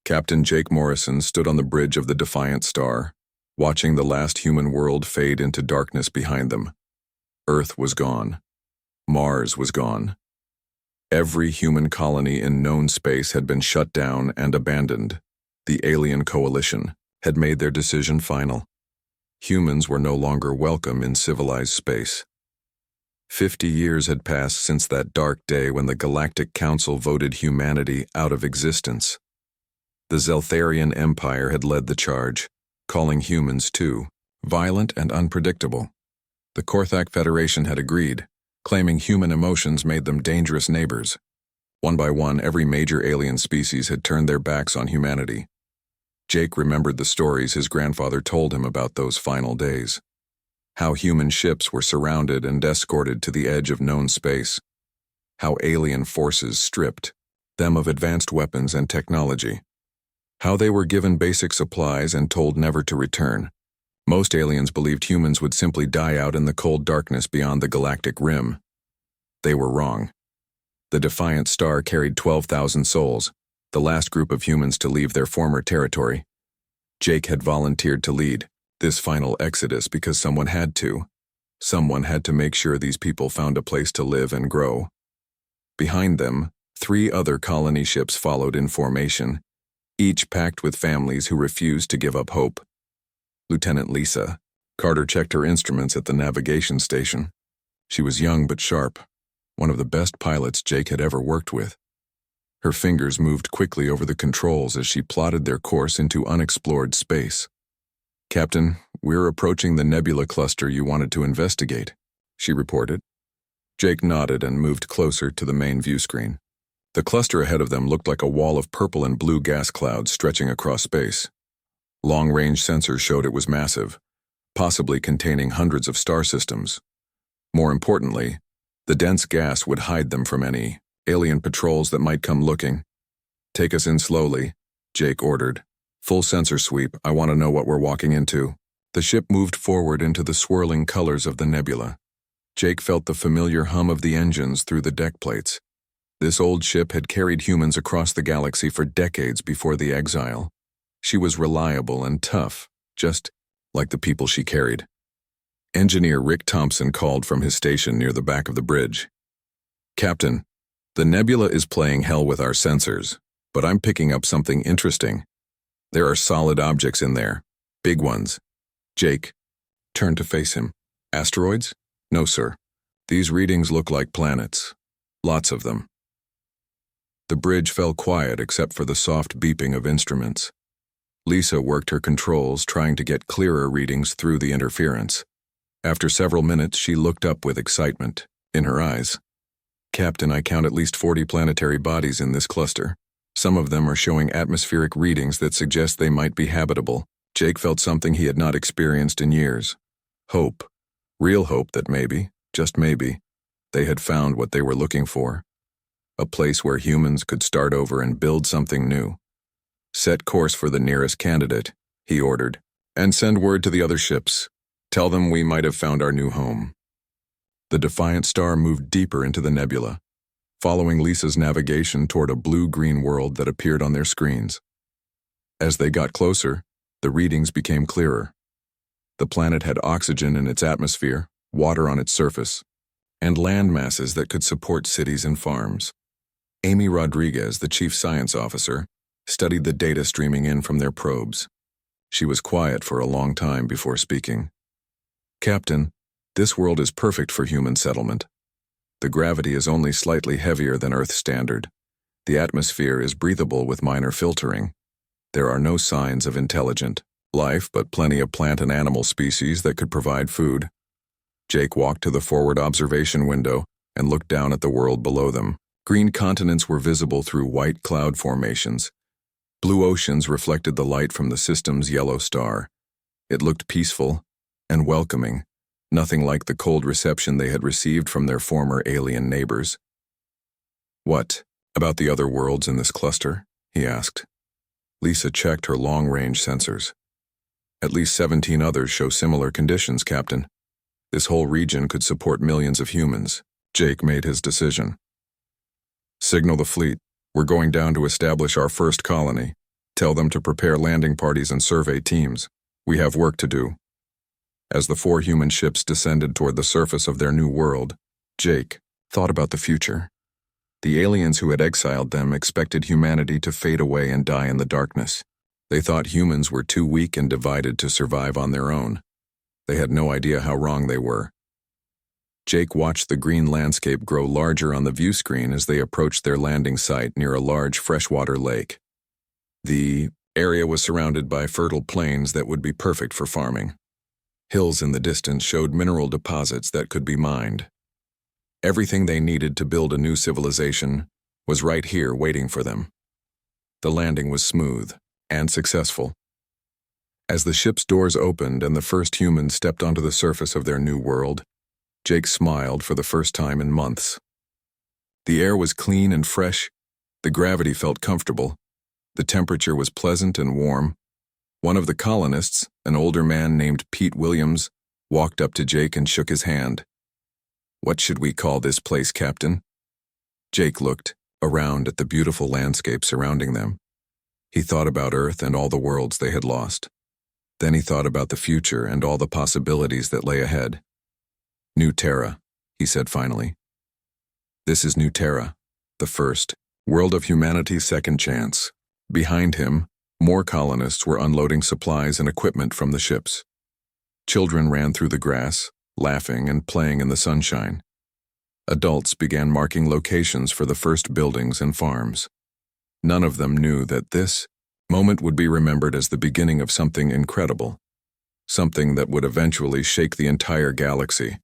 Captain Jake Morrison stood on the bridge of the Defiant Star, watching the last human world fade into darkness behind them. Earth was gone. Mars was gone. Every human colony in known space had been shut down and abandoned. The alien coalition had made their decision final. Humans were no longer welcome in civilized space. 50 years had passed since that dark day when the Galactic Council voted humanity out of existence. The Zeltharian Empire had led the charge, calling humans too violent and unpredictable. The Korthak Federation had agreed, claiming human emotions made them dangerous neighbors. One by one, every major alien species had turned their backs on humanity. Jake remembered the stories his grandfather told him about those final days. How human ships were surrounded and escorted to the edge of known space. How alien forces stripped them of advanced weapons and technology. How they were given basic supplies and told never to return. Most aliens believed humans would simply die out in the cold darkness beyond the galactic rim. They were wrong. The Defiant Star carried 12,000 souls, the last group of humans to leave their former territory. Jake had volunteered to lead this final exodus because someone had to. Someone had to make sure these people found a place to live and grow. Behind them, 3 other colony ships followed in formation, each packed with families who refused to give up hope. Lieutenant Lisa. Carter checked her instruments at the navigation station. She was young but sharp, one of the best pilots Jake had ever worked with. Her fingers moved quickly over the controls as she plotted their course into unexplored space. "Captain, we're approaching the nebula cluster you wanted to investigate," she reported. Jake nodded and moved closer to the main view screen. The cluster ahead of them looked like a wall of purple and blue gas clouds stretching across space. Long-range sensors showed it was massive, possibly containing hundreds of star systems. More importantly, the dense gas would hide them from any alien patrols that might come looking. "Take us in slowly," Jake ordered. "Full sensor sweep, I want to know what we're walking into." The ship moved forward into the swirling colors of the nebula. Jake felt the familiar hum of the engines through the deck plates. This old ship had carried humans across the galaxy for decades before the exile. She was reliable and tough, just like the people she carried. Engineer Rick Thompson called from his station near the back of the bridge. "Captain, the nebula is playing hell with our sensors, but I'm picking up something interesting. There are solid objects in there, big ones." Jake turned to face him. "Asteroids?" "No, sir. These readings look like planets. Lots of them." The bridge fell quiet except for the soft beeping of instruments. Lisa worked her controls, trying to get clearer readings through the interference. After several minutes, she looked up with excitement in her eyes. "Captain, I count at least 40 planetary bodies in this cluster. Some of them are showing atmospheric readings that suggest they might be habitable." Jake felt something he had not experienced in years. Hope. Real hope that maybe, just maybe, they had found what they were looking for. A place where humans could start over and build something new. "Set course for the nearest candidate," he ordered, "and send word to the other ships. Tell them we might have found our new home." The Defiant Star moved deeper into the nebula, following Lisa's navigation toward a blue-green world that appeared on their screens. As they got closer, the readings became clearer. The planet had oxygen in its atmosphere, water on its surface, and land masses that could support cities and farms. Amy Rodriguez, the chief science officer, studied the data streaming in from their probes. She was quiet for a long time before speaking. "Captain, this world is perfect for human settlement. The gravity is only slightly heavier than Earth standard. The atmosphere is breathable with minor filtering. There are no signs of intelligent life, but plenty of plant and animal species that could provide food." Jake walked to the forward observation window and looked down at the world below them. Green continents were visible through white cloud formations. Blue oceans reflected the light from the system's yellow star. It looked peaceful and welcoming, nothing like the cold reception they had received from their former alien neighbors. "What about the other worlds in this cluster?" he asked. Lisa checked her long-range sensors. "At least 17 others show similar conditions, Captain. This whole region could support millions of humans." Jake made his decision. "Signal the fleet. We're going down to establish our first colony. Tell them to prepare landing parties and survey teams. We have work to do. As the 4 human ships descended toward the surface of their new world, Jake thought about the future. The aliens who had exiled them expected humanity to fade away and die in the darkness. They thought humans were too weak and divided to survive on their own. They had no idea how wrong they were. Jake watched the green landscape grow larger on the view screen as they approached their landing site near a large freshwater lake. The area was surrounded by fertile plains that would be perfect for farming. Hills in the distance showed mineral deposits that could be mined. Everything they needed to build a new civilization was right here waiting for them. The landing was smooth and successful. As the ship's doors opened and the first humans stepped onto the surface of their new world, Jake smiled for the first time in months. The air was clean and fresh, the gravity felt comfortable, the temperature was pleasant and warm. One of the colonists, an older man named Pete Williams, walked up to Jake and shook his hand. "What should we call this place, Captain?" Jake looked around at the beautiful landscape surrounding them. He thought about Earth and all the worlds they had lost. Then he thought about the future and all the possibilities that lay ahead. "New Terra," he said finally. "This is New Terra, the first world of humanity's second chance." Behind him, more colonists were unloading supplies and equipment from the ships. Children ran through the grass, laughing and playing in the sunshine. Adults began marking locations for the first buildings and farms. None of them knew that this moment would be remembered as the beginning of something incredible, something that would eventually shake the entire galaxy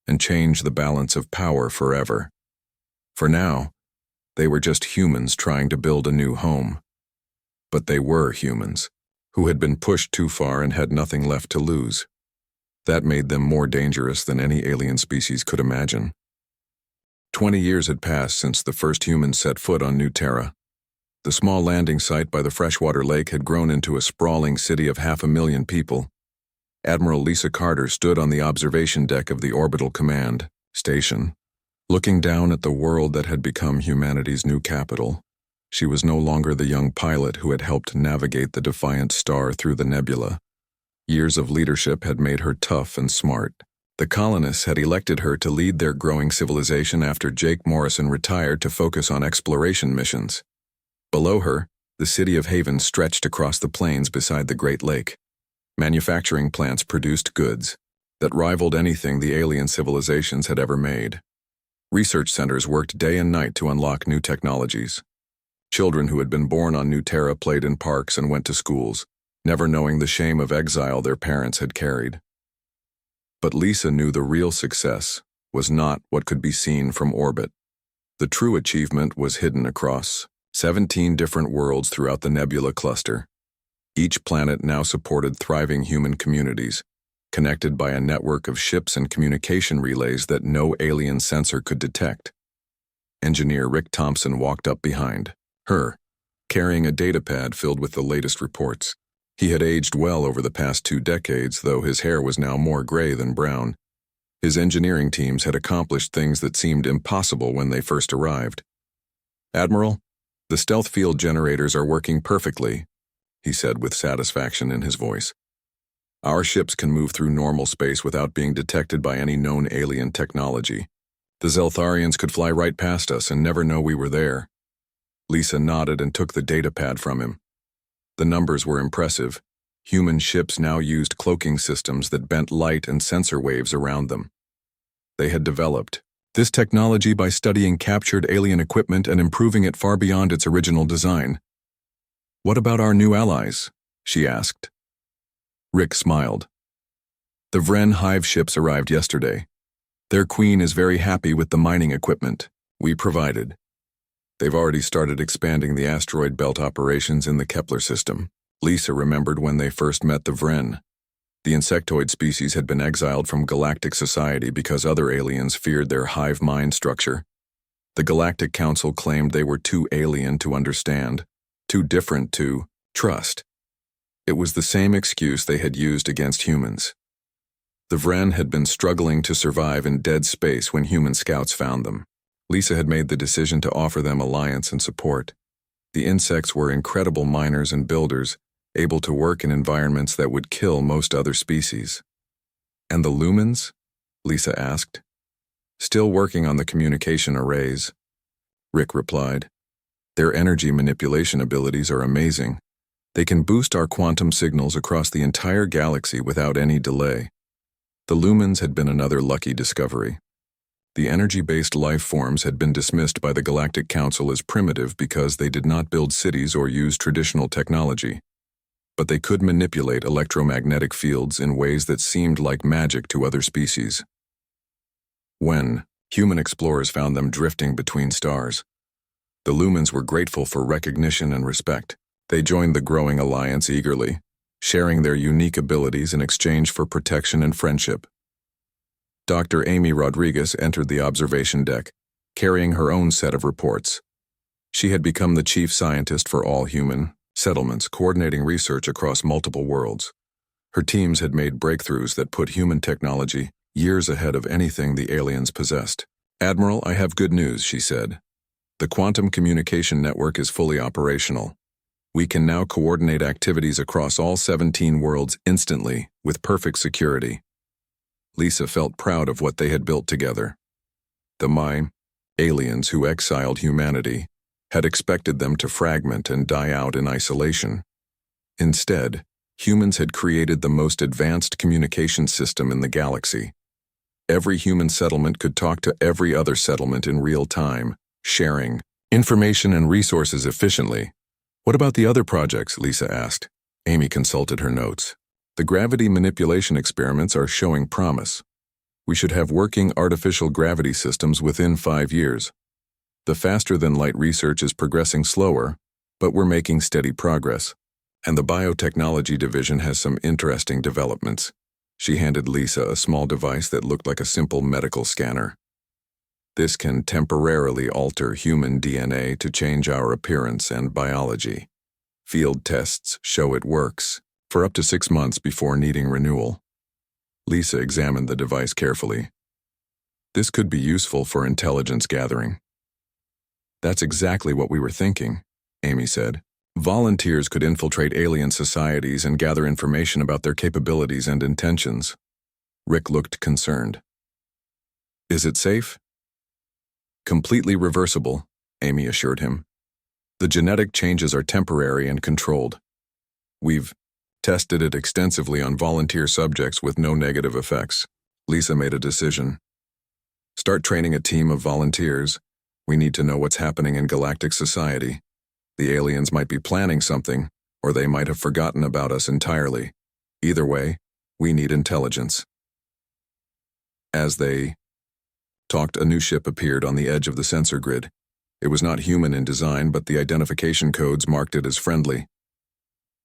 and change the balance of power forever. For now, they were just humans trying to build a new home. But they were humans, who had been pushed too far and had nothing left to lose. That made them more dangerous than any alien species could imagine. 20 years had passed since the first humans set foot on New Terra. The small landing site by the freshwater lake had grown into a sprawling city of 500,000 people. Admiral Lisa Carter stood on the observation deck of the Orbital Command Station, looking down at the world that had become humanity's new capital. She was no longer the young pilot who had helped navigate the Defiant Star through the nebula. Years of leadership had made her tough and smart. The colonists had elected her to lead their growing civilization after Jake Morrison retired to focus on exploration missions. Below her, the city of Haven stretched across the plains beside the Great Lake. Manufacturing plants produced goods that rivaled anything the alien civilizations had ever made. Research centers worked day and night to unlock new technologies. Children who had been born on New Terra played in parks and went to schools, never knowing the shame of exile their parents had carried. But Lisa knew the real success was not what could be seen from orbit. The true achievement was hidden across 17 different worlds throughout the nebula cluster. Each planet now supported thriving human communities, connected by a network of ships and communication relays that no alien sensor could detect. Engineer Rick Thompson walked up behind her, carrying a datapad filled with the latest reports. He had aged well over the past 2 decades, though his hair was now more gray than brown. His engineering teams had accomplished things that seemed impossible when they first arrived. "Admiral, the stealth field generators are working perfectly," he said with satisfaction in his voice. "Our ships can move through normal space without being detected by any known alien technology. The Zeltharians could fly right past us and never know we were there." Lisa nodded and took the datapad from him. The numbers were impressive. Human ships now used cloaking systems that bent light and sensor waves around them. They had developed this technology by studying captured alien equipment and improving it far beyond its original design. "What about our new allies?" she asked. Rick smiled. "The Vren Hive ships arrived yesterday. Their queen is very happy with the mining equipment we provided. They've already started expanding the asteroid belt operations in the Kepler system." Lisa remembered when they first met the Vren. The insectoid species had been exiled from Galactic society because other aliens feared their hive mind structure. The Galactic Council claimed they were too alien to understand, too different to trust. It was the same excuse they had used against humans. The Vren had been struggling to survive in dead space when human scouts found them. Lisa had made the decision to offer them alliance and support. The insects were incredible miners and builders, able to work in environments that would kill most other species. And the lumens? Lisa asked. Still working on the communication arrays. Rick replied. Their energy manipulation abilities are amazing. They can boost our quantum signals across the entire galaxy without any delay. The lumens had been another lucky discovery. The energy-based life forms had been dismissed by the Galactic Council as primitive because they did not build cities or use traditional technology. But they could manipulate electromagnetic fields in ways that seemed like magic to other species. When human explorers found them drifting between stars, the lumens were grateful for recognition and respect. They joined the growing alliance eagerly, sharing their unique abilities in exchange for protection and friendship. Dr. Amy Rodriguez entered the observation deck, carrying her own set of reports. She had become the chief scientist for all human settlements, coordinating research across multiple worlds. Her teams had made breakthroughs that put human technology years ahead of anything the aliens possessed. Admiral, I have good news, she said. The quantum communication network is fully operational. We can now coordinate activities across all 17 worlds instantly, with perfect security. Lisa felt proud of what they had built together. The aliens who exiled humanity had expected them to fragment and die out in isolation. Instead, humans had created the most advanced communication system in the galaxy. Every human settlement could talk to every other settlement in real time, sharing information and resources efficiently. What about the other projects? Lisa asked. Amy consulted her notes. The gravity manipulation experiments are showing promise. We should have working artificial gravity systems within 5 years. The faster-than-light research is progressing slower, but we're making steady progress. And the biotechnology division has some interesting developments. She handed Lisa a small device that looked like a simple medical scanner. This can temporarily alter human DNA to change our appearance and biology. Field tests show it works, for up to 6 months before needing renewal. Lisa examined the device carefully. This could be useful for intelligence gathering. That's exactly what we were thinking, Amy said. Volunteers could infiltrate alien societies and gather information about their capabilities and intentions. Rick looked concerned. Is it safe? Completely reversible, Amy assured him. The genetic changes are temporary and controlled. We've tested it extensively on volunteer subjects with no negative effects. Lisa made a decision. Start training a team of volunteers. We need to know what's happening in galactic society. The aliens might be planning something, or they might have forgotten about us entirely. Either way, we need intelligence. As they talked, a new ship appeared on the edge of the sensor grid. It was not human in design, but the identification codes marked it as friendly.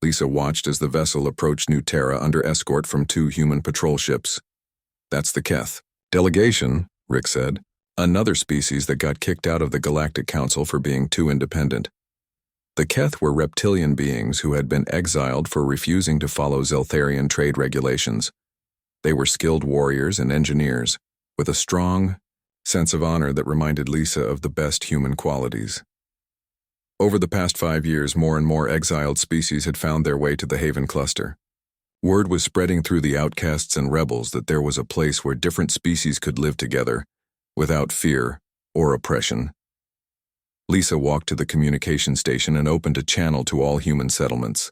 Lisa watched as the vessel approached New Terra under escort from 2 human patrol ships. That's the Keth delegation, Rick said, another species that got kicked out of the Galactic Council for being too independent. The Keth were reptilian beings who had been exiled for refusing to follow Zeltharian trade regulations. They were skilled warriors and engineers, with a strong sense of honor that reminded Lisa of the best human qualities. Over the past 5 years, more and more exiled species had found their way to the Haven cluster. Word was spreading through the outcasts and rebels that there was a place where different species could live together, without fear or oppression. Lisa walked to the communication station and opened a channel to all human settlements.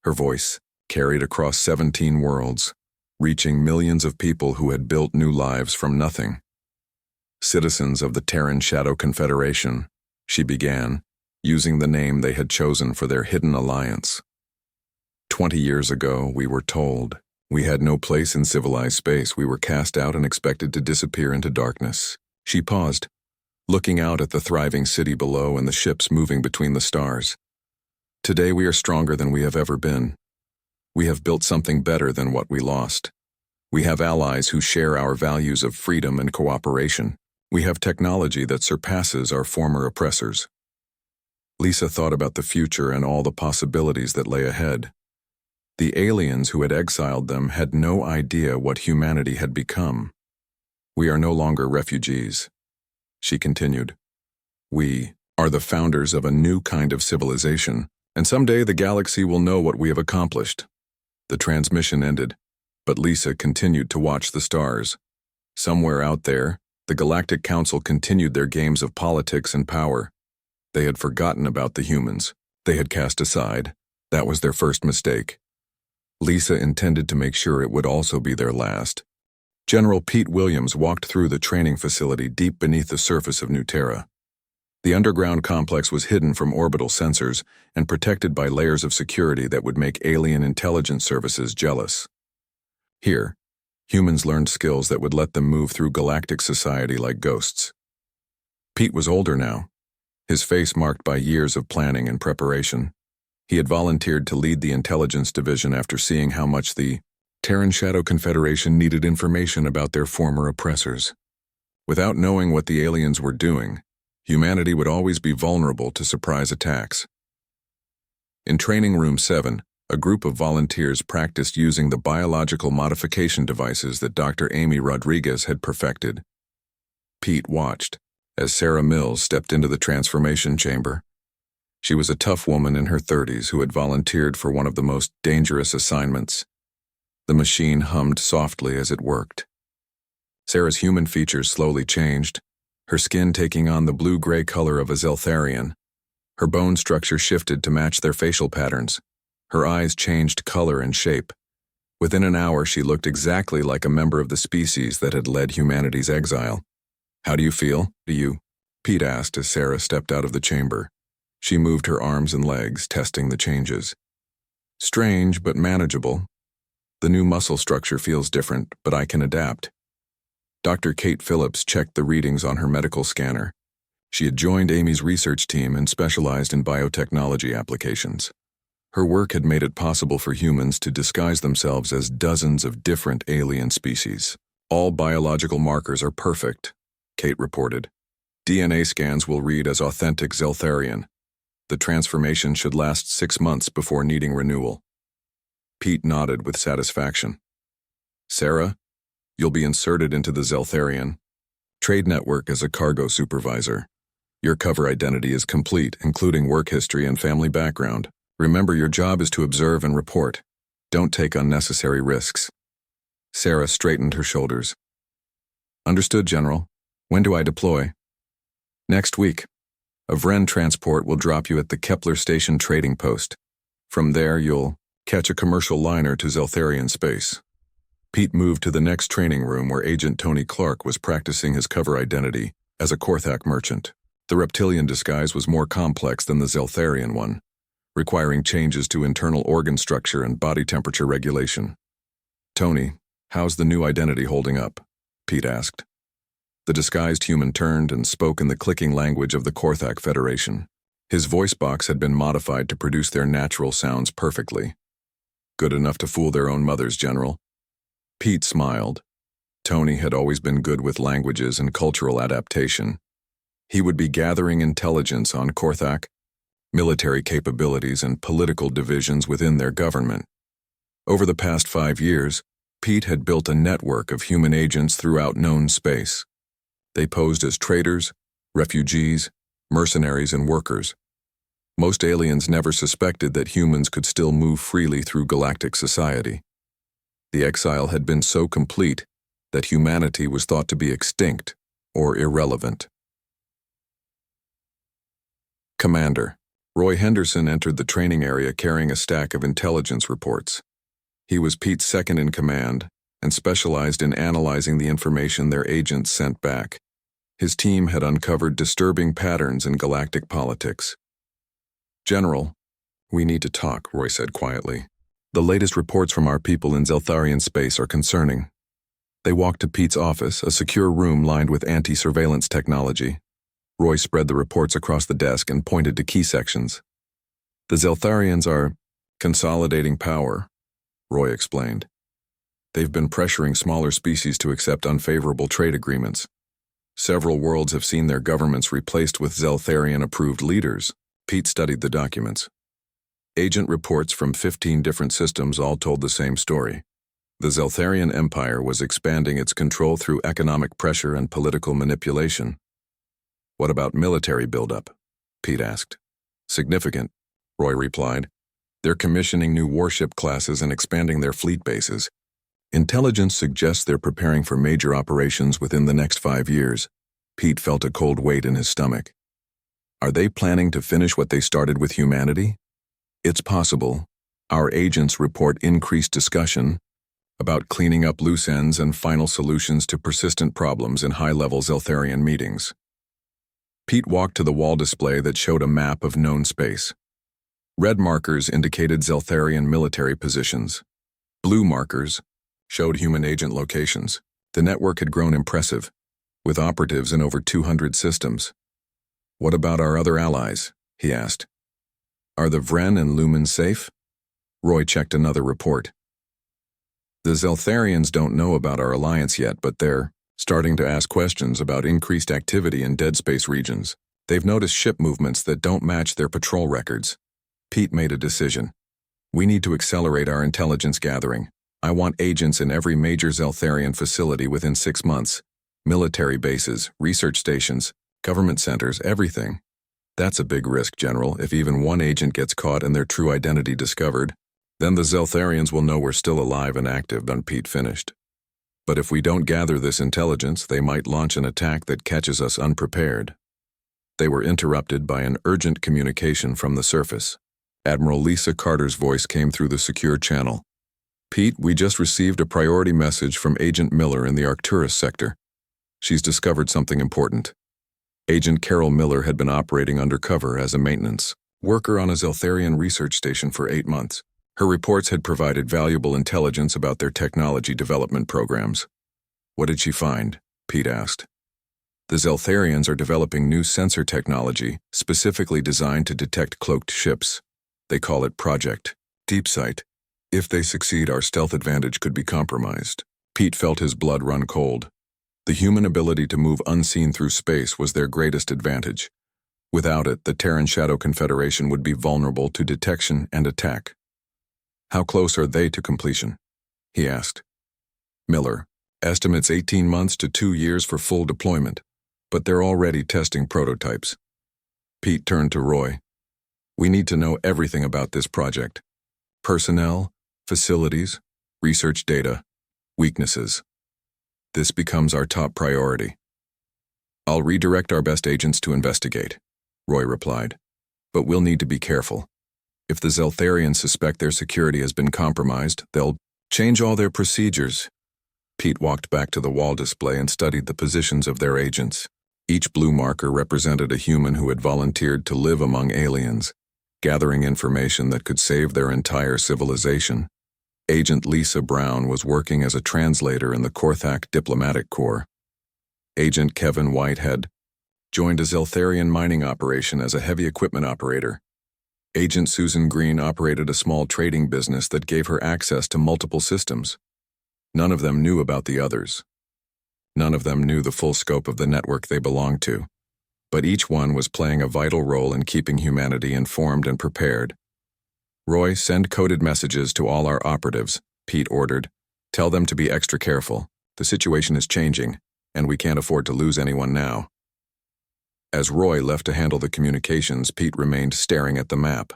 Her voice carried across 17 worlds, reaching millions of people who had built new lives from nothing. Citizens of the Terran Shadow Confederation, she began, using the name they had chosen for their hidden alliance. 20 years ago, we were told we had no place in civilized space. We were cast out and expected to disappear into darkness. She paused, looking out at the thriving city below and the ships moving between the stars. Today we are stronger than we have ever been. We have built something better than what we lost. We have allies who share our values of freedom and cooperation. We have technology that surpasses our former oppressors. Lisa thought about the future and all the possibilities that lay ahead. The aliens who had exiled them had no idea what humanity had become. We are no longer refugees, she continued. We are the founders of a new kind of civilization, and someday the galaxy will know what we have accomplished. The transmission ended, but Lisa continued to watch the stars. Somewhere out there, the Galactic Council continued their games of politics and power. They had forgotten about the humans. They had cast aside. That was their first mistake. Lisa intended to make sure it would also be their last. General Pete Williams walked through the training facility deep beneath the surface of New Terra. The underground complex was hidden from orbital sensors and protected by layers of security that would make alien intelligence services jealous. Here, humans learned skills that would let them move through galactic society like ghosts. Pete was older now, his face marked by years of planning and preparation. He had volunteered to lead the intelligence division after seeing how much the Terran Shadow Confederation needed information about their former oppressors. Without knowing what the aliens were doing, humanity would always be vulnerable to surprise attacks. In Training Room 7, a group of volunteers practiced using the biological modification devices that Dr. Amy Rodriguez had perfected. Pete watched as Sarah Mills stepped into the transformation chamber. She was a tough woman in her 30s who had volunteered for one of the most dangerous assignments. The machine hummed softly as it worked. Sarah's human features slowly changed, her skin taking on the blue-gray color of a Zeltharian. Her bone structure shifted to match their facial patterns. Her eyes changed color and shape. Within an hour, she looked exactly like a member of the species that had led humanity's exile. "How do you feel? Pete asked as Sarah stepped out of the chamber. She moved her arms and legs, testing the changes. "Strange, but manageable. The new muscle structure feels different, but I can adapt." Dr. Kate Phillips checked the readings on her medical scanner. She had joined Amy's research team and specialized in biotechnology applications. Her work had made it possible for humans to disguise themselves as dozens of different alien species. "All biological markers are perfect," Kate reported. "DNA scans will read as authentic Zeltharian. The transformation should last 6 months before needing renewal." Pete nodded with satisfaction. "Sarah, you'll be inserted into the Zeltharian Trade Network as a cargo supervisor. Your cover identity is complete, including work history and family background. Remember, your job is to observe and report. Don't take unnecessary risks." Sarah straightened her shoulders. "Understood, General. When do I deploy?" "Next week. A Vren transport will drop you at the Kepler Station trading post. From there, you'll catch a commercial liner to Zeltharian space." Pete moved to the next training room where Agent Tony Clark was practicing his cover identity as a Korthak merchant. The reptilian disguise was more complex than the Zeltharian one, requiring changes to internal organ structure and body temperature regulation. "Tony, how's the new identity holding up?" Pete asked. The disguised human turned and spoke in the clicking language of the Korthak Federation. His voice box had been modified to produce their natural sounds perfectly. "Good enough to fool their own mothers, General." Pete smiled. Tony had always been good with languages and cultural adaptation. He would be gathering intelligence on Korthak, military capabilities, and political divisions within their government. Over the past 5 years, Pete had built a network of human agents throughout known space. They posed as traders, refugees, mercenaries, and workers. Most aliens never suspected that humans could still move freely through galactic society. The exile had been so complete that humanity was thought to be extinct or irrelevant. Commander. Roy Henderson entered the training area carrying a stack of intelligence reports. He was Pete's second in command and specialized in analyzing the information their agents sent back. His team had uncovered disturbing patterns in galactic politics. "General, we need to talk," Roy said quietly. "The latest reports from our people in Zeltharian space are concerning." They walked to Pete's office, a secure room lined with anti-surveillance technology. Roy spread the reports across the desk and pointed to key sections. "The Zeltharians are consolidating power," Roy explained. "They've been pressuring smaller species to accept unfavorable trade agreements. Several worlds have seen their governments replaced with Zeltharian-approved leaders." Pete studied the documents. Agent reports from 15 different systems all told the same story. The Zeltharian Empire was expanding its control through economic pressure and political manipulation. "What about military buildup?" Pete asked. Significant, Roy replied. They're commissioning new warship classes and expanding their fleet bases. Intelligence suggests they're preparing for major operations within the next 5 years. Pete felt a cold weight in his stomach. Are they planning to finish what they started with humanity? It's possible. Our agents report increased discussion about cleaning up loose ends and final solutions to persistent problems in high-level Zeltharian meetings. Pete walked to the wall display that showed a map of known space. Red markers indicated Zeltharian military positions. Blue markers showed human agent locations. The network had grown impressive, with operatives in over 200 systems. What about our other allies? He asked. Are the Vren and Lumen safe? Roy checked another report. The Zeltharians don't know about our alliance yet, but they're starting to ask questions about increased activity in dead space regions. They've noticed ship movements that don't match their patrol records. Pete made a decision. We need to accelerate our intelligence gathering. I want agents in every major Zeltharian facility within 6 months. Military bases, research stations, government centers, everything. That's a big risk, General. If even one agent gets caught and their true identity discovered, then the Zeltharians will know we're still alive and active, Pete finished. But if we don't gather this intelligence, they might launch an attack that catches us unprepared. They were interrupted by an urgent communication from the surface. Admiral Lisa Carter's voice came through the secure channel. Pete, we just received a priority message from Agent Miller in the Arcturus sector. She's discovered something important. Agent Carol Miller had been operating undercover as a maintenance worker on a Zeltharian research station for 8 months. Her reports had provided valuable intelligence about their technology development programs. What did she find? Pete asked. The Zeltharians are developing new sensor technology specifically designed to detect cloaked ships. They call it Project Deepsight. If they succeed, our stealth advantage could be compromised. Pete felt his blood run cold. The human ability to move unseen through space was their greatest advantage. Without it, the Terran Shadow Confederation would be vulnerable to detection and attack. How close are they to completion? He asked. Miller estimates 18 months to 2 years for full deployment, but they're already testing prototypes. Pete turned to Roy. We need to know everything about this project. Personnel, facilities, research data, weaknesses. This becomes our top priority. I'll redirect our best agents to investigate, Roy replied. But we'll need to be careful. If the Zeltharians suspect their security has been compromised, they'll change all their procedures. Pete walked back to the wall display and studied the positions of their agents. Each blue marker represented a human who had volunteered to live among aliens, gathering information that could save their entire civilization. Agent Lisa Brown was working as a translator in the Korthak Diplomatic Corps. Agent Kevin Whitehead joined a Zeltharian mining operation as a heavy equipment operator. Agent Susan Green operated a small trading business that gave her access to multiple systems. None of them knew about the others. None of them knew the full scope of the network they belonged to. But each one was playing a vital role in keeping humanity informed and prepared. Roy, send coded messages to all our operatives, Pete ordered. Tell them to be extra careful. The situation is changing, and we can't afford to lose anyone now. As Roy left to handle the communications, Pete remained staring at the map.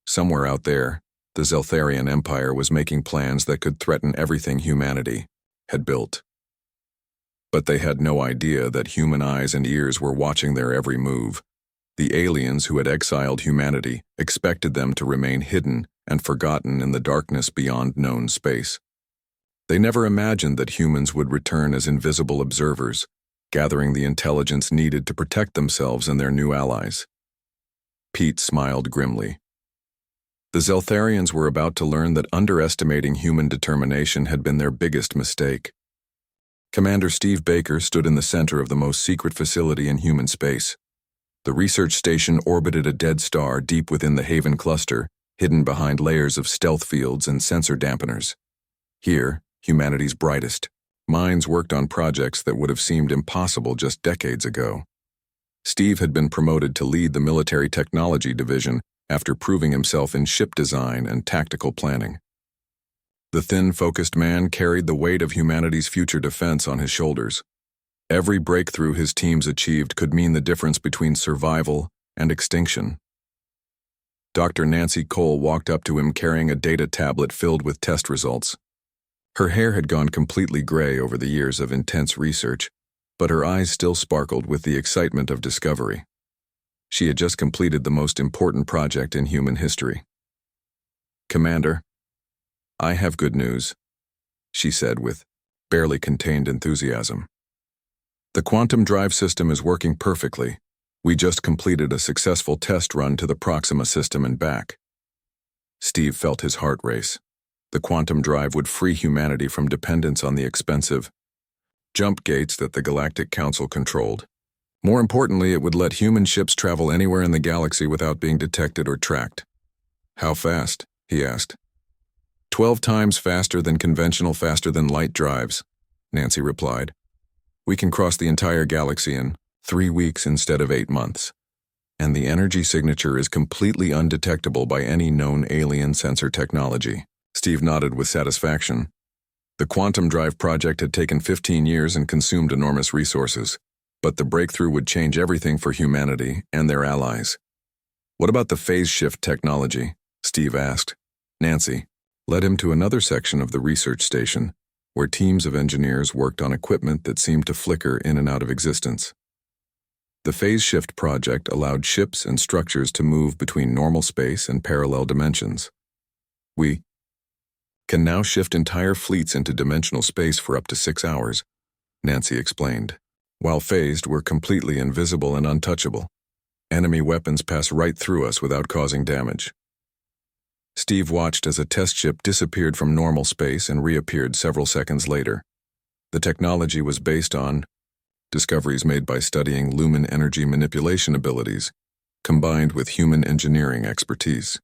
Somewhere out there, the Zeltharian Empire was making plans that could threaten everything humanity had built. But they had no idea that human eyes and ears were watching their every move. The aliens who had exiled humanity expected them to remain hidden and forgotten in the darkness beyond known space. They never imagined that humans would return as invisible observers, gathering the intelligence needed to protect themselves and their new allies. Pete smiled grimly. The Zeltharians were about to learn that underestimating human determination had been their biggest mistake. Commander Steve Baker stood in the center of the most secret facility in human space. The research station orbited a dead star deep within the Haven cluster, hidden behind layers of stealth fields and sensor dampeners. Here, humanity's brightest minds worked on projects that would have seemed impossible just decades ago. Steve had been promoted to lead the military technology division after proving himself in ship design and tactical planning. The thin, focused man carried the weight of humanity's future defense on his shoulders. Every breakthrough his teams achieved could mean the difference between survival and extinction. Dr. Nancy Cole walked up to him carrying a data tablet filled with test results. Her hair had gone completely gray over the years of intense research, but her eyes still sparkled with the excitement of discovery. She had just completed the most important project in human history. "Commander, I have good news," she said with barely contained enthusiasm. "The quantum drive system is working perfectly. We just completed a successful test run to the Proxima system and back." Steve felt his heart race. The quantum drive would free humanity from dependence on the expensive jump gates that the Galactic Council controlled. More importantly, it would let human ships travel anywhere in the galaxy without being detected or tracked. "How fast?" he asked. 12 times faster than conventional faster-than-light drives," Nancy replied. "We can cross the entire galaxy in 3 weeks instead of 8 months. And the energy signature is completely undetectable by any known alien sensor technology." Steve nodded with satisfaction. The quantum drive project had taken 15 years and consumed enormous resources, but the breakthrough would change everything for humanity and their allies. "What about the phase shift technology?" Steve asked. Nancy led him to another section of the research station, where teams of engineers worked on equipment that seemed to flicker in and out of existence. The phase shift project allowed ships and structures to move between normal space and parallel dimensions. "We can now shift entire fleets into dimensional space for up to 6 hours, Nancy explained. "While phased, we're completely invisible and untouchable. Enemy weapons pass right through us without causing damage." Steve watched as a test ship disappeared from normal space and reappeared several seconds later. The technology was based on discoveries made by studying lumen energy manipulation abilities, combined with human engineering expertise.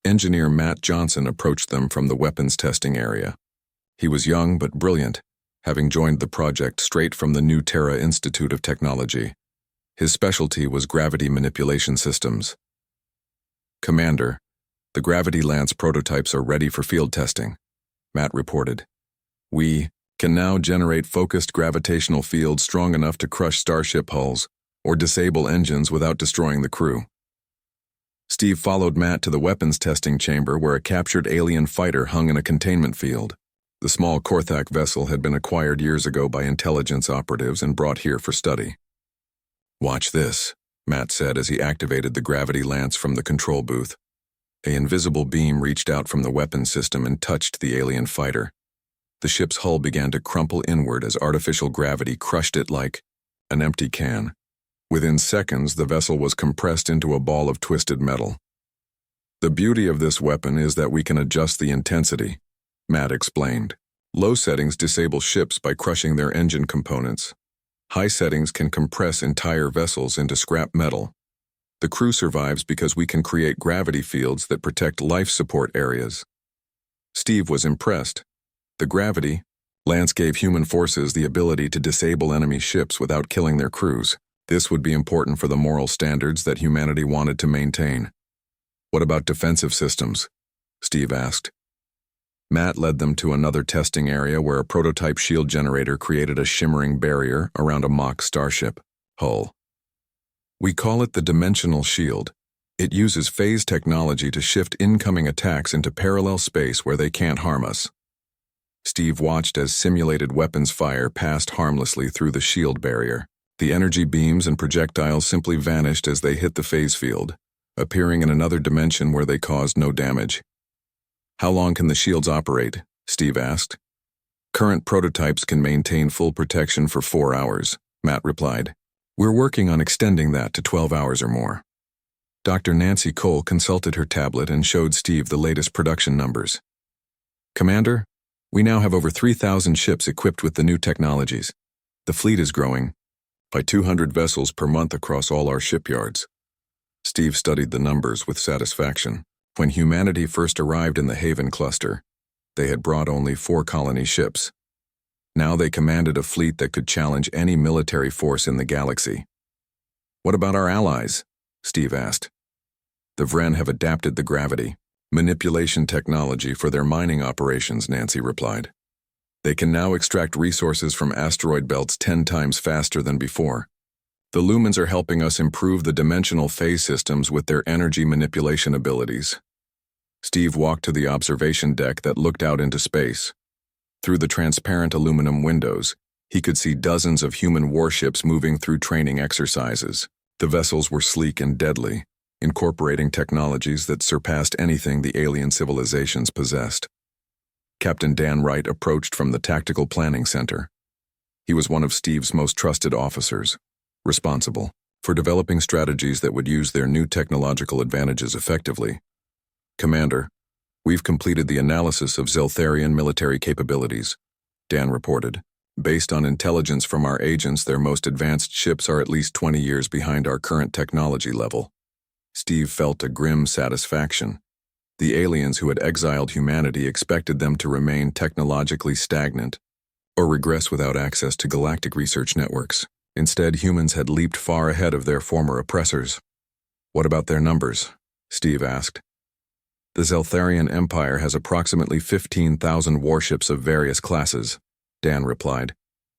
Engineer Matt Johnson approached them from the weapons testing area. He was young but brilliant, having joined the project straight from the New Terra Institute of Technology. His specialty was gravity manipulation systems. "Commander, the Gravity Lance prototypes are ready for field testing," Matt reported. "We can now generate focused gravitational fields strong enough to crush starship hulls or disable engines without destroying the crew." Steve followed Matt to the weapons testing chamber where a captured alien fighter hung in a containment field. The small Korthak vessel had been acquired years ago by intelligence operatives and brought here for study. "Watch this," Matt said as he activated the gravity lance from the control booth. An invisible beam reached out from the weapons system and touched the alien fighter. The ship's hull began to crumple inward as artificial gravity crushed it like an empty can. Within seconds, the vessel was compressed into a ball of twisted metal. "The beauty of this weapon is that we can adjust the intensity," Matt explained. "Low settings disable ships by crushing their engine components. High settings can compress entire vessels into scrap metal. The crew survives because we can create gravity fields that protect life support areas." Steve was impressed. The gravity lance gave human forces the ability to disable enemy ships without killing their crews. This would be important for the moral standards that humanity wanted to maintain. "What about defensive systems?" Steve asked. Matt led them to another testing area where a prototype shield generator created a shimmering barrier around a mock starship hull. "We call it the Dimensional Shield. It uses phase technology to shift incoming attacks into parallel space where they can't harm us." Steve watched as simulated weapons fire passed harmlessly through the shield barrier. The energy beams and projectiles simply vanished as they hit the phase field, appearing in another dimension where they caused no damage. "How long can the shields operate?" Steve asked. "Current prototypes can maintain full protection for 4 hours, Matt replied. "We're working on extending that to 12 hours or more." Dr. Nancy Cole consulted her tablet and showed Steve the latest production numbers. "Commander, we now have over 3,000 ships equipped with the new technologies. The fleet is growing by 200 vessels per month across all our shipyards." Steve studied the numbers with satisfaction. When humanity first arrived in the Haven cluster, they had brought only 4 colony ships. Now they commanded a fleet that could challenge any military force in the galaxy. "What about our allies?" Steve asked. "The Vren have adapted the gravity manipulation technology for their mining operations," Nancy replied. "They can now extract resources from asteroid belts 10 times faster than before. The lumens are helping us improve the dimensional phase systems with their energy manipulation abilities. Steve walked to the observation deck that looked out into space. Through the transparent aluminum windows, he could see dozens of human warships moving through training exercises. The vessels were sleek and deadly, incorporating technologies that surpassed anything the alien civilizations possessed. Captain Dan Wright approached from the Tactical Planning Center. He was one of Steve's most trusted officers, responsible for developing strategies that would use their new technological advantages effectively. "Commander, we've completed the analysis of Zeltharian military capabilities," Dan reported. "Based on intelligence from our agents, their most advanced ships are at least 20 years behind our current technology level." Steve felt a grim satisfaction. The aliens who had exiled humanity expected them to remain technologically stagnant or regress without access to galactic research networks. Instead, humans had leaped far ahead of their former oppressors. "What about their numbers?" Steve asked. "The Zeltharian Empire has approximately 15,000 warships of various classes," Dan replied.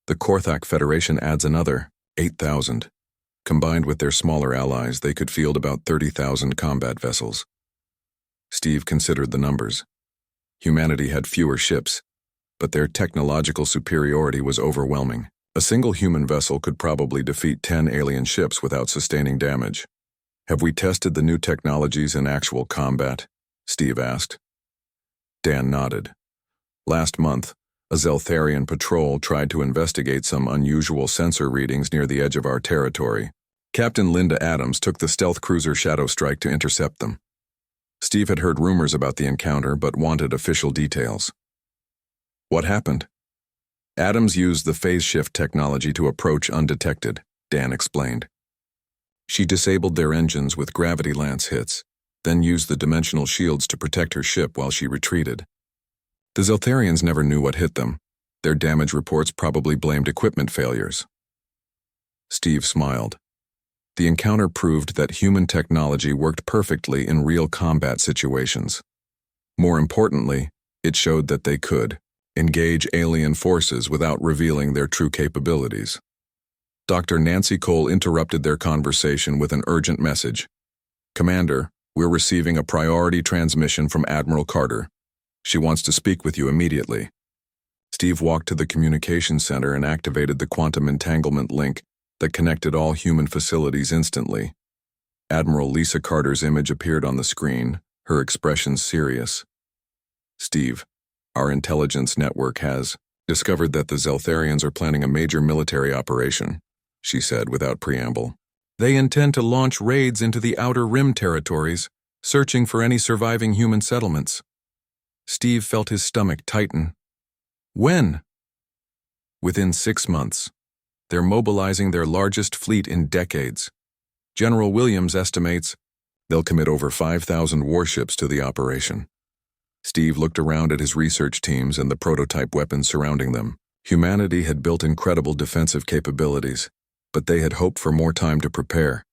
"The Korthak Federation adds another 8,000. Combined with their smaller allies, they could field about 30,000 combat vessels." Steve considered the numbers. Humanity had fewer ships, but their technological superiority was overwhelming. A single human vessel could probably defeat 10 alien ships without sustaining damage. "Have we tested the new technologies in actual combat?" Steve asked. Dan nodded. "Last month, a Zeltharian patrol tried to investigate some unusual sensor readings near the edge of our territory. Captain Linda Adams took the stealth cruiser Shadow Strike to intercept them." Steve had heard rumors about the encounter but wanted official details. "What happened?" "Adams used the phase shift technology to approach undetected," Dan explained. "She disabled their engines with gravity lance hits, then used the dimensional shields to protect her ship while she retreated. The Zeltharians never knew what hit them. Their damage reports probably blamed equipment failures." Steve smiled. The encounter proved that human technology worked perfectly in real combat situations. More importantly, it showed that they could engage alien forces without revealing their true capabilities. Dr. Nancy Cole interrupted their conversation with an urgent message. "Commander, we're receiving a priority transmission from Admiral Carter. She wants to speak with you immediately." Steve walked to the communications center and activated the quantum entanglement link that connected all human facilities instantly. Admiral Lisa Carter's image appeared on the screen, her expression serious. "Steve, our intelligence network has discovered that the Zeltharians are planning a major military operation," she said without preamble. "They intend to launch raids into the Outer Rim territories, searching for any surviving human settlements." Steve felt his stomach tighten. "When?" "Within 6 months. They're mobilizing their largest fleet in decades. General Williams estimates they'll commit over 5,000 warships to the operation." Steve looked around at his research teams and the prototype weapons surrounding them. Humanity had built incredible defensive capabilities, but they had hoped for more time to prepare.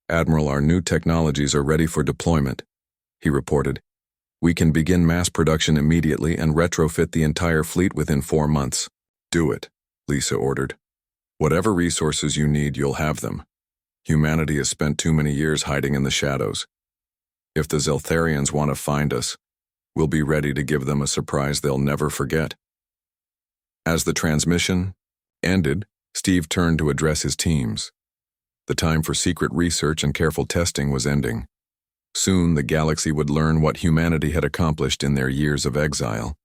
"Admiral, our new technologies are ready for deployment," he reported. "We can begin mass production immediately and retrofit the entire fleet within 4 months." "Do it," Lisa ordered. "Whatever resources you need, you'll have them. Humanity has spent too many years hiding in the shadows. If the Zeltharians want to find us, we'll be ready to give them a surprise they'll never forget." As the transmission ended, Steve turned to address his teams. The time for secret research and careful testing was ending. Soon, the galaxy would learn what humanity had accomplished in their years of exile.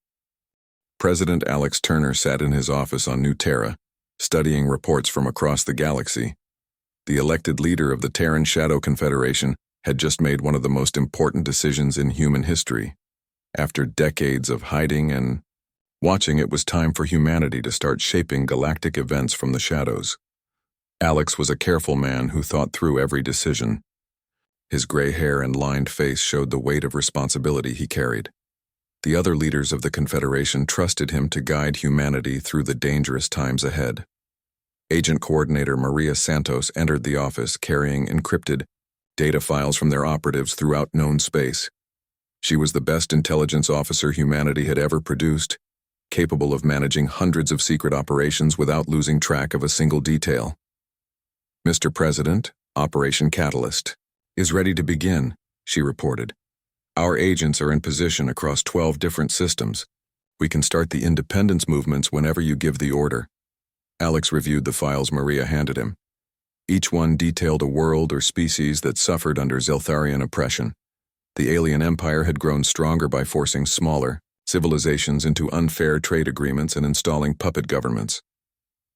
President Alex Turner sat in his office on New Terra, studying reports from across the galaxy. The elected leader of the Terran Shadow Confederation had just made one of the most important decisions in human history. After decades of hiding and watching, it was time for humanity to start shaping galactic events from the shadows. Alex was a careful man who thought through every decision. His gray hair and lined face showed the weight of responsibility he carried. The other leaders of the Confederation trusted him to guide humanity through the dangerous times ahead. Agent Coordinator Maria Santos entered the office carrying encrypted data files from their operatives throughout known space. She was the best intelligence officer humanity had ever produced, capable of managing hundreds of secret operations without losing track of a single detail. Mr. President, Operation Catalyst is ready to begin, she reported. Our agents are in position across 12 different systems. We can start the independence movements whenever you give the order. Alex reviewed the files Maria handed him. Each one detailed a world or species that suffered under Zeltharian oppression. The alien empire had grown stronger by forcing smaller civilizations into unfair trade agreements and installing puppet governments.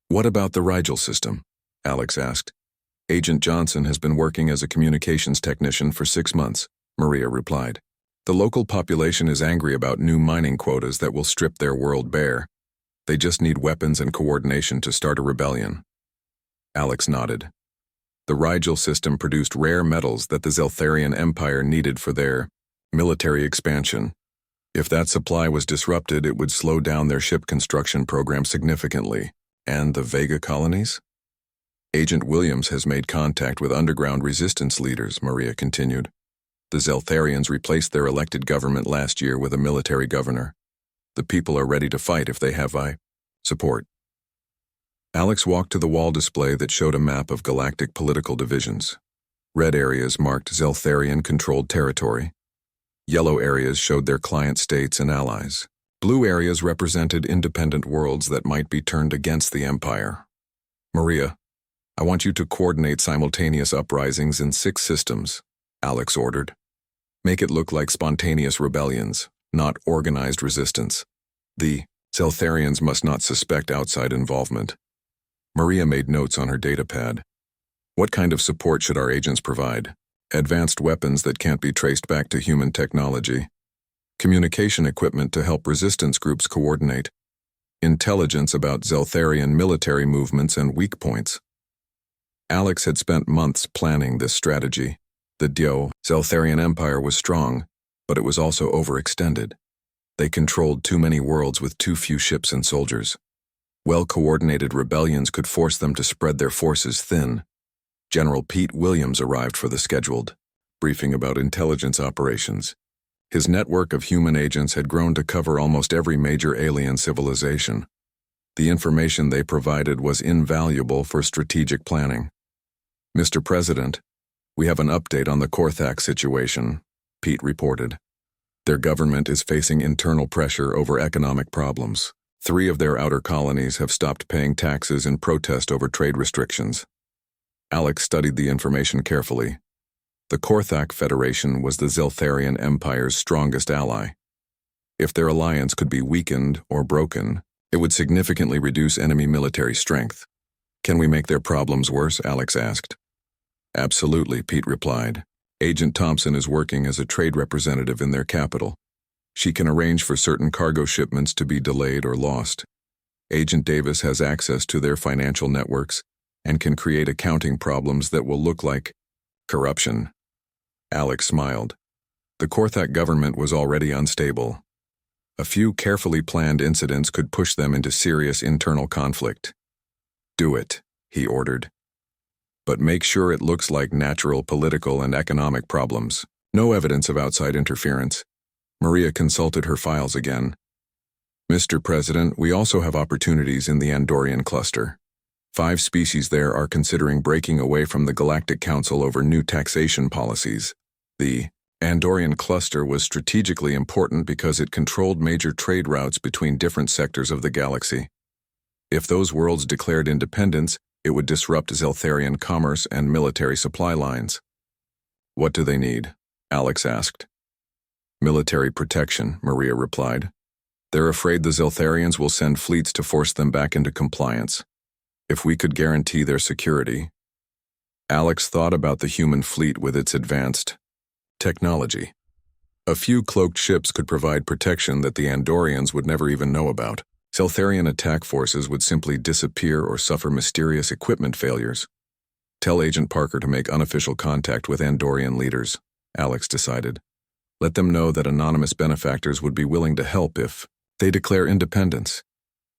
What about the Rigel system? Alex asked. Agent Johnson has been working as a communications technician for 6 months, Maria replied. The local population is angry about new mining quotas that will strip their world bare. They just need weapons and coordination to start a rebellion. Alex nodded. The Rigel system produced rare metals that the Zeltharian Empire needed for their military expansion. If that supply was disrupted, it would slow down their ship construction program significantly. And the Vega colonies? Agent Williams has made contact with underground resistance leaders, Maria continued. The Zeltharians replaced their elected government last year with a military governor. The people are ready to fight if they have support. Alex walked to the wall display that showed a map of galactic political divisions. Red areas marked Zeltharian-controlled territory. Yellow areas showed their client states and allies. Blue areas represented independent worlds that might be turned against the Empire. Maria, I want you to coordinate simultaneous uprisings in 6 systems, Alex ordered. Make it look like spontaneous rebellions, not organized resistance. The Zeltharians must not suspect outside involvement. Maria made notes on her datapad. What kind of support should our agents provide? Advanced weapons that can't be traced back to human technology. Communication equipment to help resistance groups coordinate. Intelligence about Zeltharian military movements and weak points. Alex had spent months planning this strategy. The Zeltharian Empire was strong, but it was also overextended. They controlled too many worlds with too few ships and soldiers. Well-coordinated rebellions could force them to spread their forces thin. General Pete Williams arrived for the scheduled briefing about intelligence operations. His network of human agents had grown to cover almost every major alien civilization. The information they provided was invaluable for strategic planning. Mr. President, we have an update on the Korthak situation, Pete reported. Their government is facing internal pressure over economic problems. 3 of their outer colonies have stopped paying taxes in protest over trade restrictions. Alex studied the information carefully. The Korthak Federation was the Zeltharian Empire's strongest ally. If their alliance could be weakened or broken, it would significantly reduce enemy military strength. Can we make their problems worse? Alex asked. Absolutely, Pete replied. Agent Thompson is working as a trade representative in their capital. She can arrange for certain cargo shipments to be delayed or lost. Agent Davis has access to their financial networks and can create accounting problems that will look like corruption. Alex smiled. The Korthak government was already unstable. A few carefully planned incidents could push them into serious internal conflict. Do it, he ordered. But make sure it looks like natural political and economic problems. No evidence of outside interference. Maria consulted her files again. Mr. President, we also have opportunities in the Andorian cluster. 5 species there are considering breaking away from the Galactic Council over new taxation policies. The Andorian cluster was strategically important because it controlled major trade routes between different sectors of the galaxy. If those worlds declared independence, it would disrupt Zeltharian commerce and military supply lines. What do they need? Alex asked. Military protection, Maria replied. They're afraid the Zeltharians will send fleets to force them back into compliance. If we could guarantee their security. Alex thought about the human fleet with its advanced technology. A few cloaked ships could provide protection that the Andorians would never even know about. Zeltharian attack forces would simply disappear or suffer mysterious equipment failures. Tell Agent Parker to make unofficial contact with Andorian leaders, Alex decided. Let them know that anonymous benefactors would be willing to help if they declare independence.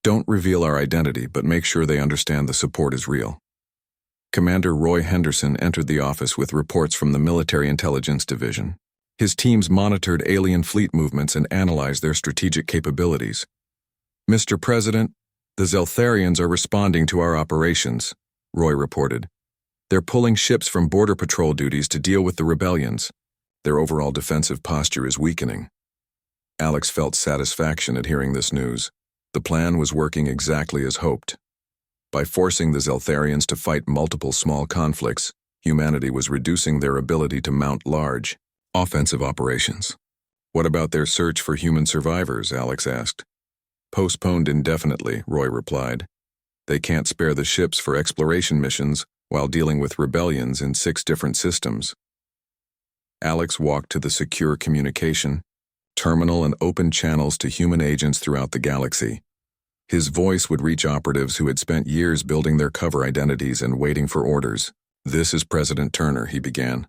Don't reveal our identity, but make sure they understand the support is real. Commander Roy Henderson entered the office with reports from the Military Intelligence Division. His teams monitored alien fleet movements and analyzed their strategic capabilities. Mr. President, the Zeltharians are responding to our operations, Roy reported. They're pulling ships from border patrol duties to deal with the rebellions. Their overall defensive posture is weakening. Alex felt satisfaction at hearing this news. The plan was working exactly as hoped. By forcing the Zeltharians to fight multiple small conflicts, humanity was reducing their ability to mount large, offensive operations. What about their search for human survivors? Alex asked. Postponed indefinitely, Roy replied. They can't spare the ships for exploration missions while dealing with rebellions in 6 different systems. Alex walked to the secure communication, terminal and opened channels to human agents throughout the galaxy. His voice would reach operatives who had spent years building their cover identities and waiting for orders. This is President Turner, he began.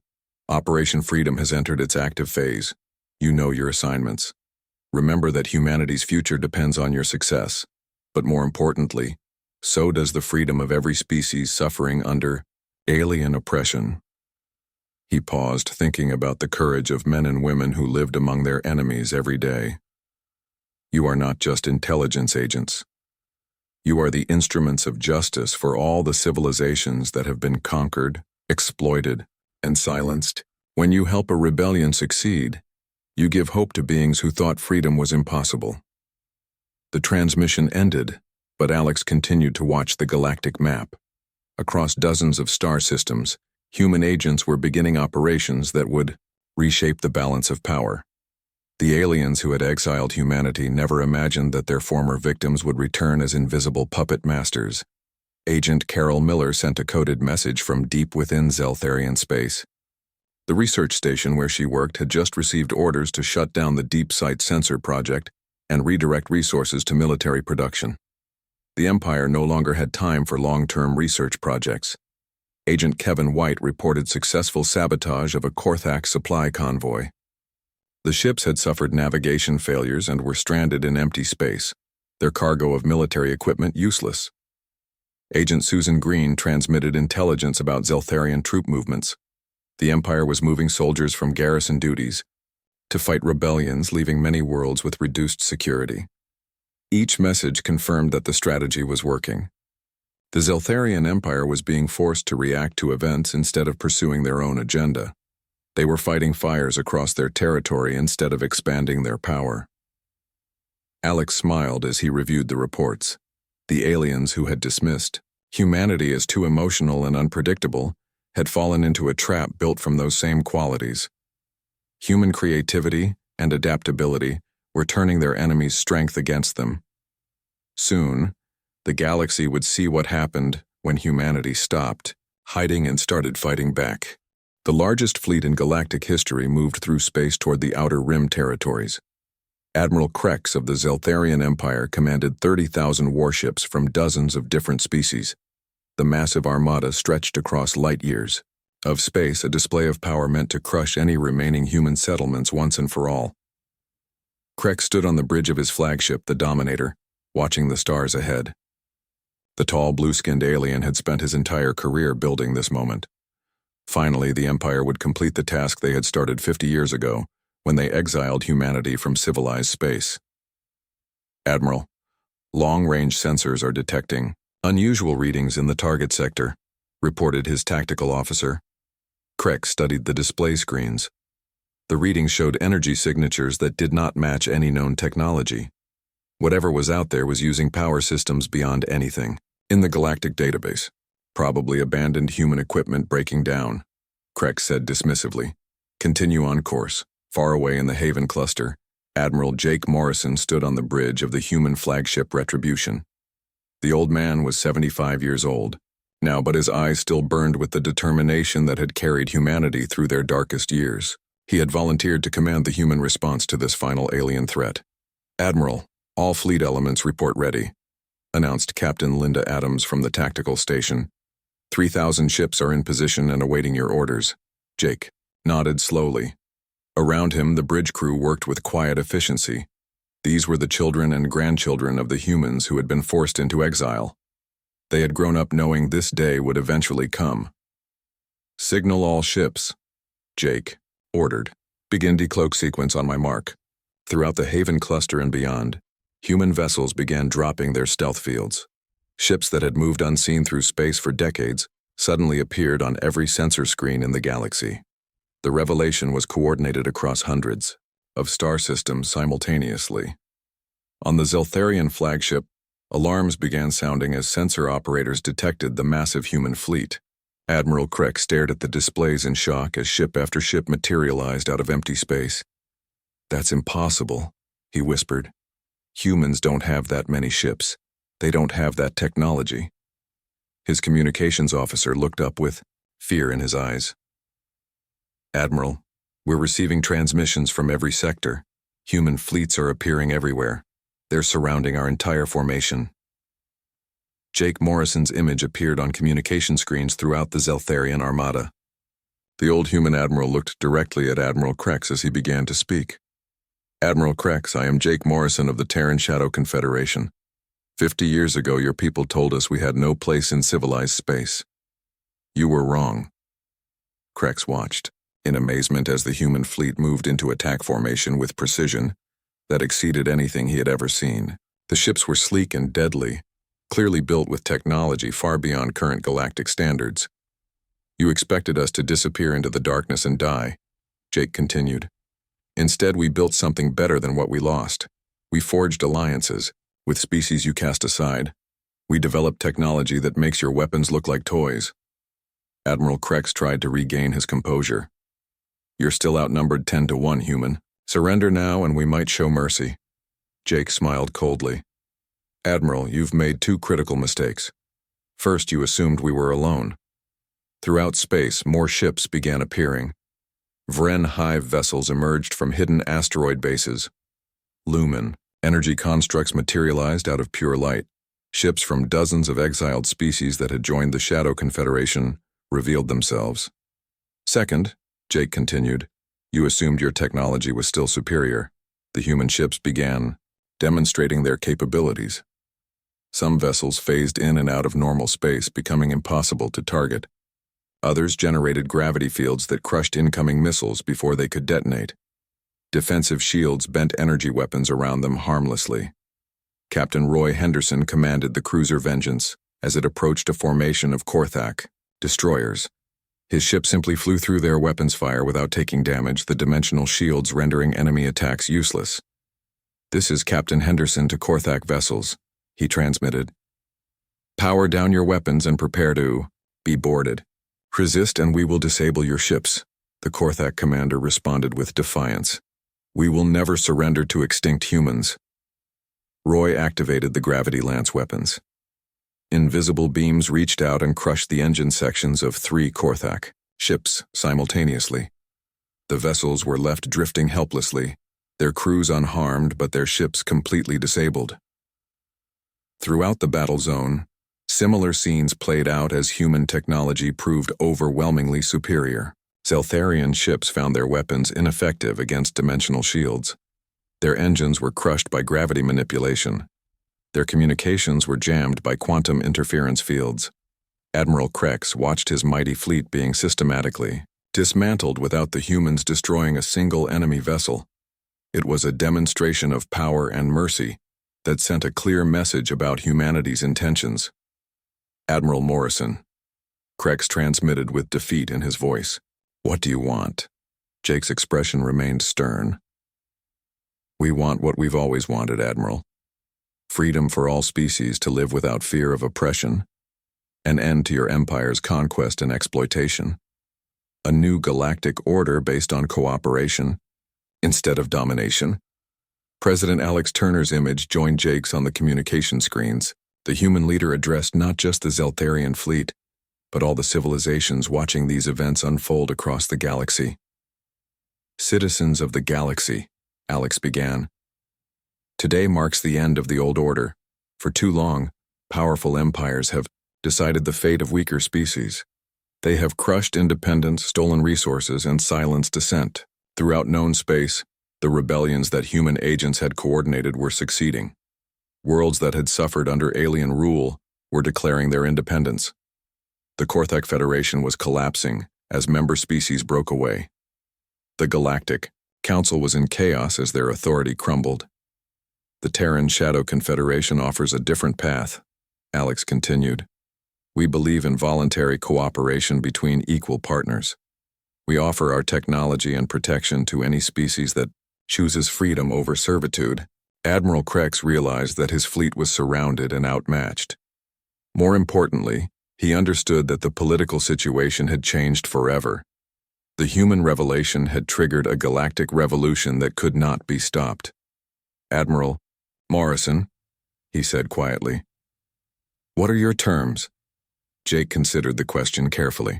Operation Freedom has entered its active phase. You know your assignments. Remember that humanity's future depends on your success. But more importantly, so does the freedom of every species suffering under alien oppression. He paused, thinking about the courage of men and women who lived among their enemies every day. You are not just intelligence agents. You are the instruments of justice for all the civilizations that have been conquered, exploited, and silenced. When you help a rebellion succeed, you give hope to beings who thought freedom was impossible. The transmission ended, but Alex continued to watch the galactic map. Across dozens of star systems, human agents were beginning operations that would reshape the balance of power. The aliens who had exiled humanity never imagined that their former victims would return as invisible puppet masters. Agent Carol Miller sent a coded message from deep within Zeltharian space. The research station where she worked had just received orders to shut down the Deep Sight Sensor project and redirect resources to military production. The Empire no longer had time for long-term research projects. Agent Kevin White reported successful sabotage of a Korthak supply convoy. The ships had suffered navigation failures and were stranded in empty space, their cargo of military equipment useless. Agent Susan Green transmitted intelligence about Zeltharian troop movements. The Empire was moving soldiers from garrison duties to fight rebellions, leaving many worlds with reduced security. Each message confirmed that the strategy was working. The Zeltharian Empire was being forced to react to events instead of pursuing their own agenda. They were fighting fires across their territory instead of expanding their power. Alex smiled as he reviewed the reports. The aliens who had dismissed humanity as too emotional and unpredictable had fallen into a trap built from those same qualities. Human creativity and adaptability were turning their enemies' strength against them. Soon, the galaxy would see what happened when humanity stopped hiding and started fighting back. The largest fleet in galactic history moved through space toward the Outer Rim territories. Admiral Krex of the Zeltharian Empire commanded 30,000 warships from dozens of different species. The massive armada stretched across light years of space, a display of power meant to crush any remaining human settlements once and for all. Krex stood on the bridge of his flagship, the Dominator, watching the stars ahead. The tall, blue-skinned alien had spent his entire career building this moment. Finally, the Empire would complete the task they had started 50 years ago, when they exiled humanity from civilized space. Admiral, long-range sensors are detecting unusual readings in the target sector, reported his tactical officer. Krex studied the display screens. The readings showed energy signatures that did not match any known technology. Whatever was out there was using power systems beyond anything in the galactic database. Probably abandoned human equipment breaking down, Krex said dismissively. Continue on course. Far away in the Haven cluster, Admiral Jake Morrison stood on the bridge of the human flagship Retribution. The old man was 75 years old now, but his eyes still burned with the determination that had carried humanity through their darkest years. He had volunteered to command the human response to this final alien threat. Admiral, all fleet elements report ready, announced Captain Linda Adams from the tactical station. 3,000 ships are in position and awaiting your orders. Jake nodded slowly. Around him, the bridge crew worked with quiet efficiency. These were the children and grandchildren of the humans who had been forced into exile. They had grown up knowing this day would eventually come. Signal all ships, Jake ordered. Begin decloak sequence on my mark. Throughout the Haven cluster and beyond, human vessels began dropping their stealth fields. Ships that had moved unseen through space for decades suddenly appeared on every sensor screen in the galaxy. The revelation was coordinated across hundreds of star systems simultaneously. On the Zeltharian flagship, alarms began sounding as sensor operators detected the massive human fleet. Admiral Kreck stared at the displays in shock as ship after ship materialized out of empty space. "That's impossible," he whispered. "Humans don't have that many ships. They don't have that technology." His communications officer looked up with fear in his eyes. "Admiral, we're receiving transmissions from every sector. Human fleets are appearing everywhere. They're surrounding our entire formation." Jake Morrison's image appeared on communication screens throughout the Zeltharian armada. The old human admiral looked directly at Admiral Krex as he began to speak. "Admiral Krex, I am Jake Morrison of the Terran Shadow Confederation. 50 years ago, your people told us we had no place in civilized space. You were wrong." Krex watched in amazement as the human fleet moved into attack formation with precision that exceeded anything he had ever seen. The ships were sleek and deadly, clearly built with technology far beyond current galactic standards. "You expected us to disappear into the darkness and die," Jake continued. "Instead, we built something better than what we lost. We forged alliances with species you cast aside. We developed technology that makes your weapons look like toys." Admiral Krex tried to regain his composure. "You're still outnumbered 10-1, human. Surrender now and we might show mercy." Jake smiled coldly. "Admiral, you've made two critical mistakes. First, you assumed we were alone. Throughout space, more ships began appearing. Vren hive vessels emerged from hidden asteroid bases. Lumen, energy constructs materialized out of pure light. Ships from dozens of exiled species that had joined the Shadow Confederation revealed themselves. Second, Jake continued, you assumed your technology was still superior. The human ships began demonstrating their capabilities. Some vessels phased in and out of normal space, becoming impossible to target. Others generated gravity fields that crushed incoming missiles before they could detonate. Defensive shields bent energy weapons around them harmlessly. Captain Roy Henderson commanded the cruiser Vengeance as it approached a formation of Korthak destroyers. His ship simply flew through their weapons fire without taking damage, the dimensional shields rendering enemy attacks useless. "This is Captain Henderson to Korthak vessels," he transmitted. "Power down your weapons and prepare to be boarded. Resist and we will disable your ships," the Korthak commander responded with defiance. "We will never surrender to extinct humans." Roy activated the gravity lance weapons. Invisible beams reached out and crushed the engine sections of 3 Korthak ships simultaneously. The vessels were left drifting helplessly, their crews unharmed but their ships completely disabled. Throughout the battle zone, similar scenes played out as human technology proved overwhelmingly superior. Zeltharian ships found their weapons ineffective against dimensional shields. Their engines were crushed by gravity manipulation. Their communications were jammed by quantum interference fields. Admiral Krex watched his mighty fleet being systematically dismantled without the humans destroying a single enemy vessel. It was a demonstration of power and mercy that sent a clear message about humanity's intentions. "Admiral Morrison," Krex transmitted with defeat in his voice. "What do you want?" Jake's expression remained stern. "We want what we've always wanted, Admiral. Freedom for all species to live without fear of oppression. An end to your empire's conquest and exploitation. A new galactic order based on cooperation instead of domination." President Alex Turner's image joined Jake's on the communication screens. The human leader addressed not just the Zeltharian fleet, but all the civilizations watching these events unfold across the galaxy. "Citizens of the galaxy," Alex began. "Today marks the end of the old order. For too long, powerful empires have decided the fate of weaker species. They have crushed independence, stolen resources, and silenced dissent. Throughout known space, the rebellions that human agents had coordinated were succeeding. Worlds that had suffered under alien rule were declaring their independence. The Korthak Federation was collapsing as member species broke away. The Galactic Council was in chaos as their authority crumbled. The Terran Shadow Confederation offers a different path," Alex continued. We believe in voluntary cooperation between equal partners. We offer our technology and protection to any species that chooses freedom over servitude. Admiral Krex realized that his fleet was surrounded and outmatched. More importantly, he understood that the political situation had changed forever. The human revelation had triggered a galactic revolution that could not be stopped. "Admiral Morrison," he said quietly, "what are your terms?" Jake considered the question carefully.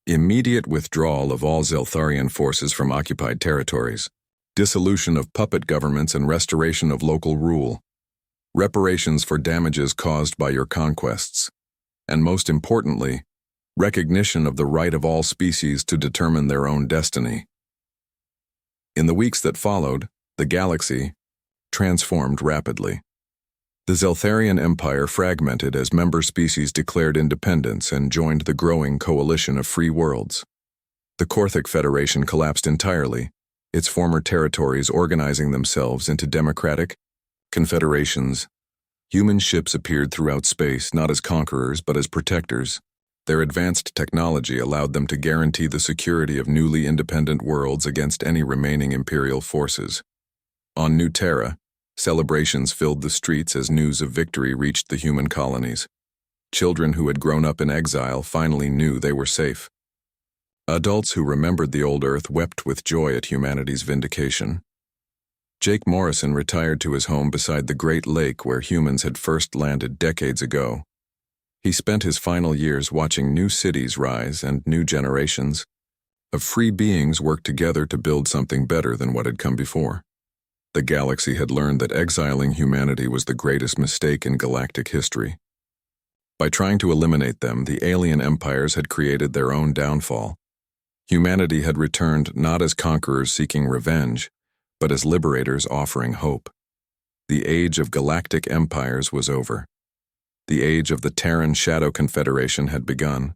"Immediate withdrawal of all Zeltharian forces from occupied territories, dissolution of puppet governments and restoration of local rule, reparations for damages caused by your conquests, and most importantly, recognition of the right of all species to determine their own destiny." In the weeks that followed, the galaxy transformed rapidly. The Zeltharian Empire fragmented as member species declared independence and joined the growing coalition of free worlds. The Korthic Federation collapsed entirely, its former territories organizing themselves into democratic confederations. Human ships appeared throughout space not as conquerors but as protectors. Their advanced technology allowed them to guarantee the security of newly independent worlds against any remaining Imperial forces. On New Terra, celebrations filled the streets as news of victory reached the human colonies. Children who had grown up in exile finally knew they were safe. Adults who remembered the old Earth wept with joy at humanity's vindication. Jake Morrison retired to his home beside the Great Lake where humans had first landed decades ago. He spent his final years watching new cities rise and new generations of free beings work together to build something better than what had come before. The galaxy had learned that exiling humanity was the greatest mistake in galactic history. By trying to eliminate them, the alien empires had created their own downfall. Humanity had returned not as conquerors seeking revenge, but as liberators offering hope. The age of galactic empires was over. The age of the Terran Shadow Confederation had begun.